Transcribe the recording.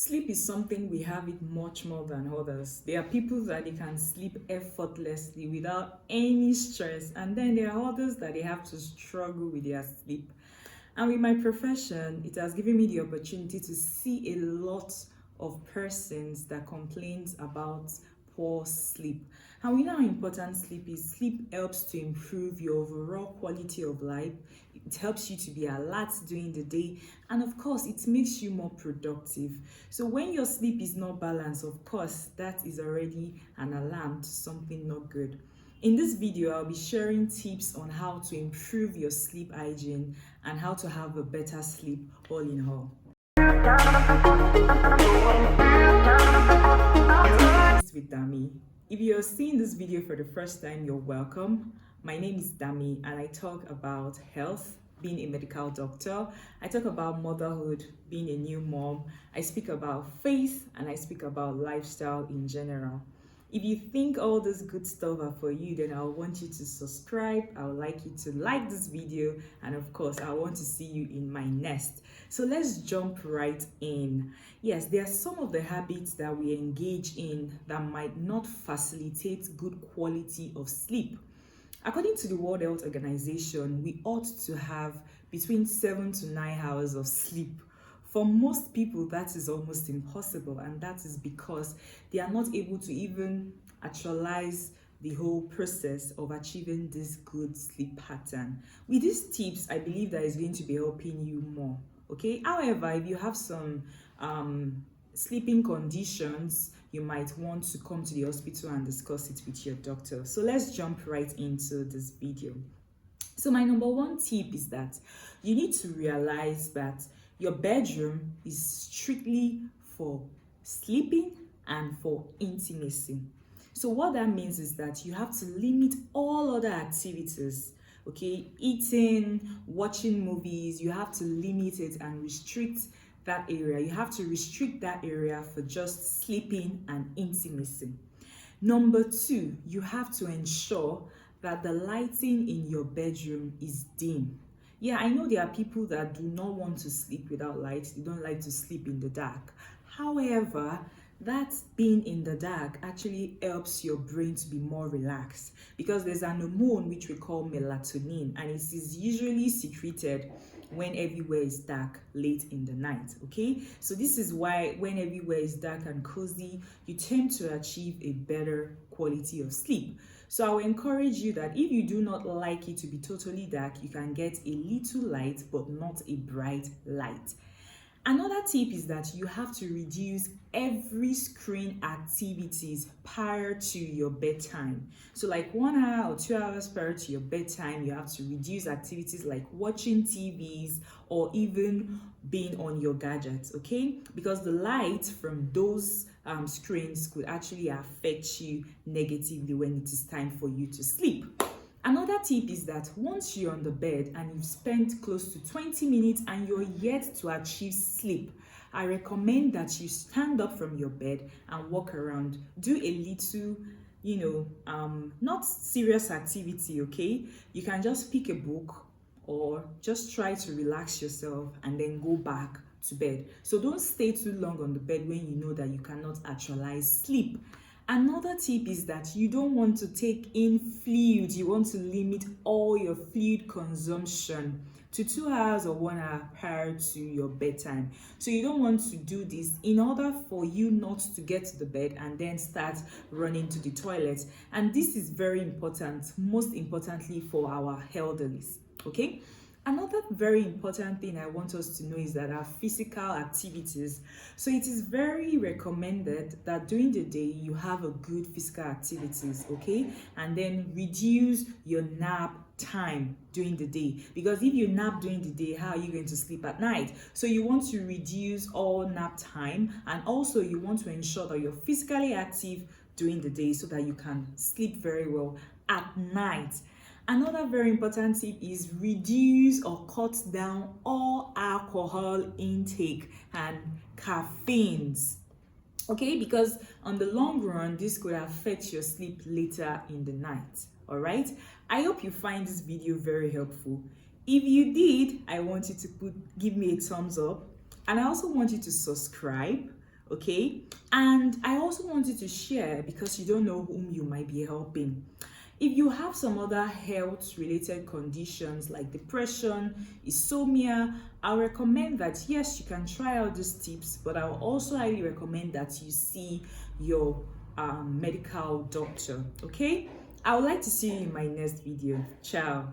Sleep is something we have it much more than others. There are people that they can sleep effortlessly without any stress, and then there are others that they have to struggle with their sleep. And with my profession, it has given me the opportunity to see a lot of persons that complains about poor sleep. And we know how important sleep is. Sleep helps to improve your overall quality of life. It helps you to be alert during the day, and of course it makes you more productive. So when your sleep is not balanced, of course that is already an alarm to something not good. In this video, I'll be sharing tips on how to improve your sleep hygiene and how to have a better sleep all in all. With Dami. If you're seeing this video for the first time, you're welcome. My name is Dami and I talk about health, being a medical doctor. I talk about motherhood, being a new mom. I speak about faith and I speak about lifestyle in general. If you think all this good stuff are for you, then I want you to subscribe. I would like you to like this video, and of course I want to see you in my nest. So let's jump right in. Yes, there are some of the habits that we engage in that might not facilitate good quality of sleep. According to the World Health Organization, we ought to have between 7 to 9 hours of sleep. For most people, that is almost impossible, and that is because they are not able to even actualize the whole process of achieving this good sleep pattern. With these tips, I believe that is going to be helping you more. Okay. However, if you have some sleeping conditions, you might want to come to the hospital and discuss it with your doctor. So let's jump right into this video. So my number one tip is that you need to realize that your bedroom is strictly for sleeping and for intimacy. So what that means is that you have to limit all other activities. Okay, eating, watching movies, you have to limit it and restrict that area. You have to restrict that area for just sleeping and intimacy. Number two, you have to ensure that the lighting in your bedroom is dim. Yeah, I know there are people that do not want to sleep without light. They don't like to sleep in the dark. However, that being in the dark actually helps your brain to be more relaxed, because there's an hormone which we call melatonin, and it is usually secreted when everywhere is dark late in the night. Okay, so this is why when everywhere is dark and cozy, you tend to achieve a better quality of sleep. So I will encourage you that if you do not like it to be totally dark, you can get a little light but not a bright light. Another tip is that you have to reduce every screen activities prior to your bedtime. So like 1 hour or 2 hours prior to your bedtime, you have to reduce activities like watching TVs or even being on your gadgets, okay? Because the light from those screens could actually affect you negatively when it is time for you to sleep. Another tip is that once you're on the bed and you've spent close to 20 minutes and you're yet to achieve sleep, I recommend that you stand up from your bed and walk around. Do a little, not serious activity, okay? You can just pick a book or just try to relax yourself and then go back to bed. So don't stay too long on the bed when you know that you cannot actualize sleep. Another tip is that you don't want to take in fluid. You want to limit all your fluid consumption to 2 hours or 1 hour prior to your bedtime. So you don't want to do this in order for you not to get to the bed and then start running to the toilet. And this is very important, most importantly for our elderlies, okay? Another very important thing I want us to know is that our physical activities. So it is very recommended that during the day you have a good physical activities, okay? And then reduce your nap time during the day, because if you nap during the day, how are you going to sleep at night? So you want to reduce all nap time, and also you want to ensure that you're physically active during the day so that you can sleep very well at night. Another very important tip is reduce or cut down all alcohol intake and caffeines. Okay, because on the long run, this could affect your sleep later in the night. All right. I hope you find this video very helpful. If you did, I want you to give me a thumbs up, and I also want you to subscribe. Okay, and I also wanted to share, because you don't know whom you might be helping. If you have some other health related conditions like depression, insomnia, I'll recommend that yes, you can try out these tips, but I'll also highly recommend that you see your medical doctor. Okay, I would like to see you in my next video. Ciao.